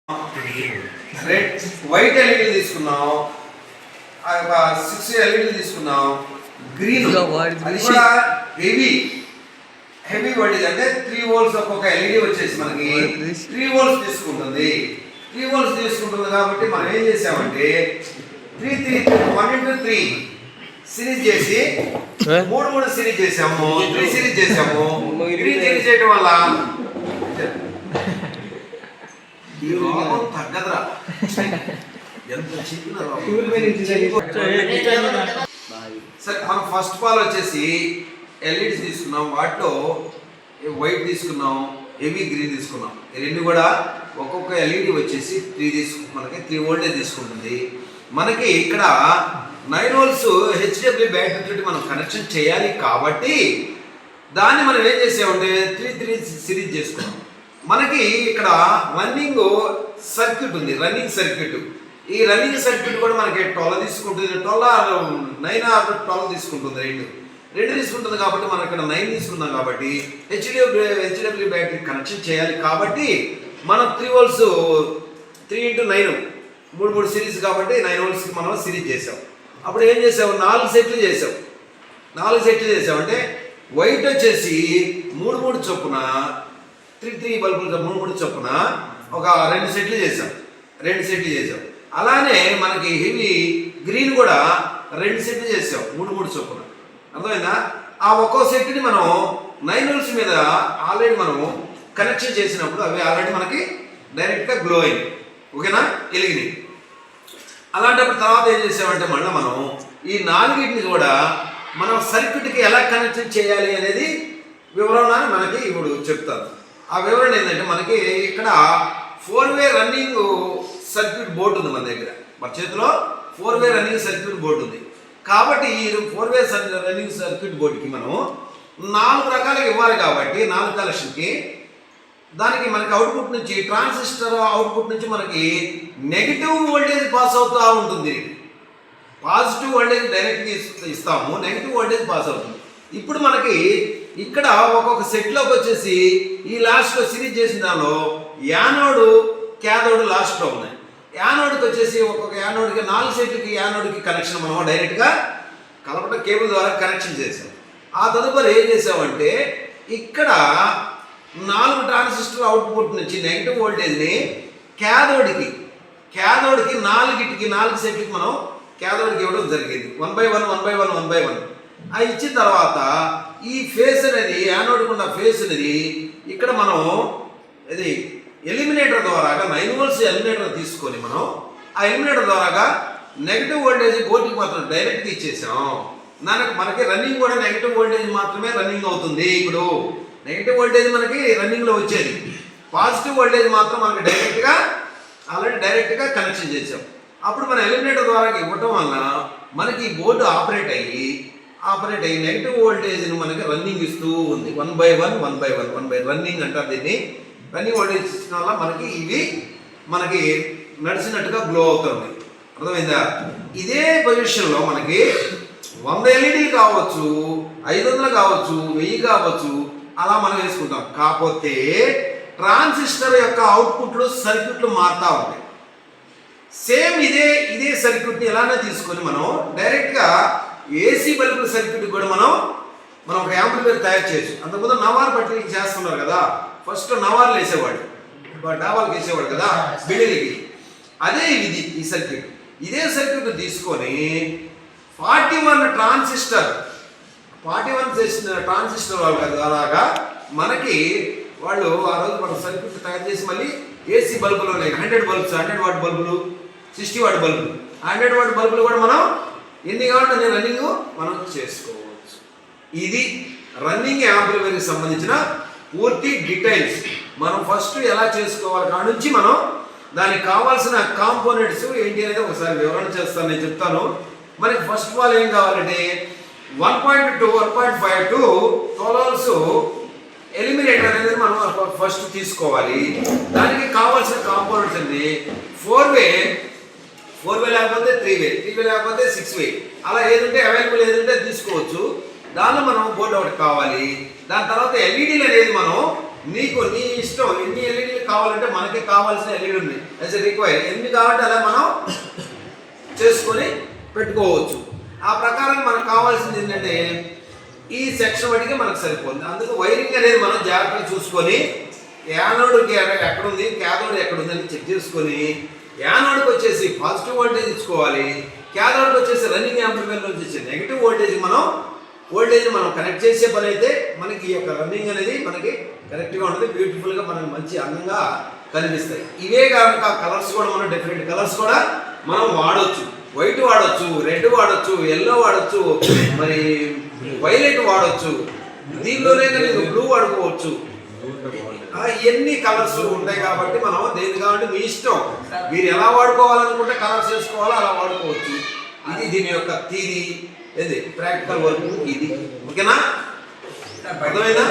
Red white LED తీసుకున్నాం, 6 LED తీసుకున్నాం, green అది కూడా హెవీ వోల్టేజ్ అంటే 3 వోల్ట్స్ ఒక్కొక్క ఎల్ఈడి వచ్చేసి మనకి 3 వోల్ట్స్ తీసుకుంటుంది. 3 వోల్ట్స్ తీసుకుంటుంది కాబట్టి మనం ఏం చేసామంటే 1 3 సిరీస్ చేసి 3 సిరీస్ చేసాము, 3 సిరీస్ చేసాము. గ్రీన్ సిరీస్ చేయడం వల్ల తగ్గదరా ఎంత సరే. మనం ఫస్ట్ ఆఫ్ ఆల్ వచ్చేసి ఎల్ఈడీస్ తీసుకున్నాం, వాటిలో వైట్ తీసుకున్నాం, హెవీ గ్రీన్ తీసుకున్నాం. ఈ రెండు కూడా ఒక్కొక్క ఎల్ఈడి వచ్చేసి 3 వోల్టేజ్ తీసుకుంటుంది. మనకి ఇక్కడ 9 వోల్ట్స్ హెచ్డబ్ల్యూ బ్యాటరీ తోటి మనం కనెక్షన్ చేయాలి కాబట్టి దాన్ని మనం ఏం చేసామంటే 3 సిరీస్ చేసుకున్నాం. మనకి ఇక్కడ రన్నింగ్ సర్క్యూట్ ఉంది, రన్నింగ్ సర్క్యూట్. ఈ రన్నింగ్ సర్క్యూట్ కూడా మనకి 12 తీసుకుంటుంది, 9 or 12 తీసుకుంటుంది, రెండు తీసుకుంటుంది. కాబట్టి మనం ఇక్కడ 9 తీసుకున్నాం కాబట్టి హెచ్డబ్ల్యూ బ్యాటరీ కనెక్షన్ చేయాలి కాబట్టి మనం 3 వోల్ట్స్ 3 × 9 3 సిరీస్ కాబట్టి 9 వోల్ట్స్కి మనం సిరీస్ చేసాం. అప్పుడు ఏం చేసాము, 4 సెట్లు చేసాం. 4 సెట్లు చేసాం అంటే వైట్ వచ్చేసి 3 చొప్పున 3 బల్బులు 3 చొప్పున ఒక 2 సెట్లు చేసాం. అలానే మనకి హెవీ గ్రీన్ కూడా 2 సెట్లు చేసాం, 3 చొప్పున. అర్థమైందా? ఆ ఒక్కో సెట్ని మనం 9 వోల్ట్స్ మీద ఆల్రెడీ మనం కనెక్షన్ చేసినప్పుడు అవి ఆల్రెడీ మనకి డైరెక్ట్గా గ్లో అయింది. ఓకేనా? వెలిగినాయి. అలాంటప్పుడు తర్వాత ఏం చేసామంటే మళ్ళీ మనం ఈ 4ని కూడా మనం సర్క్యూట్కి ఎలా కనెక్షన్ చేయాలి అనేది వివరణ మనకి ఇప్పుడు చెప్తాను. ఆ వివరణ ఏంటంటే మనకి ఇక్కడ 4-వే రన్నింగ్ సర్క్యూట్ బోర్డు ఉంది మన దగ్గర. మన చేతిలో 4-వే రన్నింగ్ సర్క్యూట్ బోర్డు ఉంది కాబట్టి ఈ 4-వే రన్నింగ్ సర్క్యూట్ బోర్డుకి మనం 4 రకాలుగా ఇవ్వాలి కాబట్టి 4 కనెక్షన్కి దానికి మనకి అవుట్పుట్ నుంచి ట్రాన్సిస్టర్ అవుట్పుట్ నుంచి మనకి నెగిటివ్ వోల్టేజ్ పాస్ అవుతూ ఉంటుంది. పాజిటివ్ వోల్టేజ్ డైరెక్ట్గా ఇస్తాము, నెగిటివ్ వోల్టేజ్ పాస్ అవుతుంది. ఇప్పుడు మనకి ఇక్కడ ఒక్కొక్క సెట్లోకి వచ్చేసి ఈ లాస్ట్లో సిరీస్ చేసిన దానిలో యానోడు క్యాథోడ్ లాస్ట్లో ఉన్నాయి. యానోడ్కి వచ్చేసి ఒక్కొక్క యానోడ్కి 4 సెట్లకి యానోడ్కి కనెక్షన్ మనం డైరెక్ట్గా కలపట కేబుల్ ద్వారా కనెక్షన్ చేసాం. ఆ తదుపరి ఏం చేసామంటే ఇక్కడ 4 ట్రాన్సిస్టర్ అవుట్పుట్ నుంచి నెగిటివ్ వోల్టేజ్ని క్యాథోడ్కి 4 సెట్లకి మనం క్యాథోడ్కి ఇవ్వడం జరిగింది. 1 by 1 అది ఇచ్చిన తర్వాత ఈ ఫేస్ అనేది యానోడ్కి ఉన్న ఫేస్ అనేది ఇక్కడ మనం ఇది ఎలిమినేటర్ ద్వారాగా 9 వోల్ట్స్ ఎలిమినేటర్ తీసుకొని మనం ఆ ఎలిమినేటర్ ద్వారాగా నెగిటివ్ వోల్టేజ్ బోర్డుకి మాత్రం డైరెక్ట్గా ఇచ్చేసాం. మనకి రన్నింగ్ కూడా నెగిటివ్ వోల్టేజ్ మాత్రమే రన్నింగ్ అవుతుంది. ఇప్పుడు నెగిటివ్ వోల్టేజ్ మనకి రన్నింగ్లో వచ్చేది, పాజిటివ్ వోల్టేజ్ మాత్రం మనకి డైరెక్ట్గా కనెక్షన్ చేసాం. అప్పుడు మన ఎలిమినేటర్ ద్వారా ఇవ్వటం వల్ల మనకి బోర్డు ఆపరేట్ అయ్యి నెగిటివ్ వోల్టేజ్ని మనకి రన్నింగ్ ఇస్తూ ఉంది. 1 by 1 రన్నింగ్ అంటారు దీన్ని. రన్నింగ్ వోల్టేజ్ ఇచ్చిన వల్ల మనకి ఇవి మనకి నడిచినట్టుగా గ్లో అవుతుంది. అర్థమైందా? ఇదే పొజిషన్లో మనకి 100 ఎల్ఈడీలు కావచ్చు, 500 కావచ్చు, 1000 కావచ్చు, అలా మనం వేసుకుంటాం. కాకపోతే ట్రాన్సిస్టర్ యొక్క అవుట్పుట్లు సర్క్యూట్లు మారుతూ ఉంటాయి. సేమ్ ఇదే సర్క్యూట్ని ఎలానే తీసుకొని మనం డైరెక్ట్గా ఏసీ బల్బుల సర్క్యూట్ కూడా మనం ఒక యాంప్లిఫైయర్ తయారు చేయొచ్చు. అంతకుముందు నవార్ బట్టి చేస్తున్నారు కదా, ఫస్ట్ నవార్లు వేసేవాడు, డాబాలకు వేసేవాడు కదా బిల్డింగ్కి. అదే ఈ సర్క్యూట్. ఇదే సర్క్యూట్ తీసుకొని 41 ట్రాన్సిస్టర్ వాళ్ళ అలాగా మనకి వాళ్ళు ఆ రోజు మన సర్క్యూట్ తయారు చేసి మళ్ళీ ఏసీ బల్బులు ఉన్నాయి. 100 వాట్ బల్బులు, 60 వాట్ బల్బులు, 100 వాట్ బల్బులు కూడా మనం ఎన్ని కావాలంటే రన్నింగ్ మనం చేసుకోవచ్చు. ఇది రన్నింగ్ యాంప్లిఫైయర్కి సంబంధించిన పూర్తి డీటెయిల్స్. మనం ఫస్ట్ ఎలా చేసుకోవాలి కాడ నుంచి మనం దానికి కావాల్సిన కాంపోనెంట్స్ ఏంటి అనేది ఒకసారి వివరణ చేస్తాను, నేను చెప్తాను. మనకి ఫస్ట్ ఆఫ్ ఆల్ ఏం కావాలంటే 1.2 1.5 to 12 volts ఎలిమినేటర్ అనేది మనం ఫస్ట్ తీసుకోవాలి. దానికి కావాల్సిన కాంపోనెంట్స్ అండి 4-వే లేకపోతే 3-వే లేకపోతే 6-వే, అలా ఏదంటే అవైలబుల్ ఏదంటే తీసుకోవచ్చు. దానిలో మనం బోర్డు ఒకటి కావాలి. దాని తర్వాత ఎల్ఈడీలు అనేది మనం నీకు నీ ఇష్టం ఎన్ని ఎల్ఈడీలు కావాలంటే మనకి కావాల్సిన ఎల్ఈడి ఉంది యాజ్ ఎ రిక్వైర్ ఎన్ని కావాలంటే అలా మనం చేసుకొని పెట్టుకోవచ్చు. ఆ ప్రకారం మనకు కావాల్సింది ఏంటంటే ఈ సెక్షన్ వాటికి మనకు సరిపోతుంది. అందుకు వైరింగ్ అనేది మనం జాగ్రత్తగా చూసుకొని యానోడ్కి ఎక్కడుంది క్యాథోడ్ ఎక్కడుంది అని చెక్ చేసుకొని యానోడ్కి వచ్చేసి పాజిటివ్ వోల్టేజ్ ఇచ్చుకోవాలి, క్యాథోడ్కి వచ్చేసి రన్నింగ్ యాంప్లిఫైర్ నుంచి వచ్చే నెగిటివ్ వోల్టేజ్ మనం కనెక్ట్ చేసే పని అయితే మనకి ఈ యొక్క రన్నింగ్ అనేది మనకి కరెక్ట్గా ఉంటుంది, బ్యూటిఫుల్గా మనకి మంచి అందంగా కనిపిస్తాయి. ఇవే కాక కలర్స్ కూడా మనం డిఫరెంట్ కలర్స్ కూడా మనం వాడవచ్చు. వైట్ వాడచ్చు, రెడ్ వాడచ్చు, ఎల్లో వాడచ్చు, మరి వైలెట్ వాడచ్చు, దీనిలోనే కానీ బ్లూ వాడుకోవచ్చు. ఎన్ని కలర్స్ ఉంటాయి కాబట్టి మనం దేని కాబట్టి మీ ఇష్టం, మీరు ఎలా వాడుకోవాలనుకుంటే కలర్స్ వేసుకోవాలో అలా వాడుకోవచ్చు. ఇది దీని యొక్క థియరీ, ఇది ప్రాక్టికల్ వర్క్ ఇది. ఓకేనా, అర్థమైందా?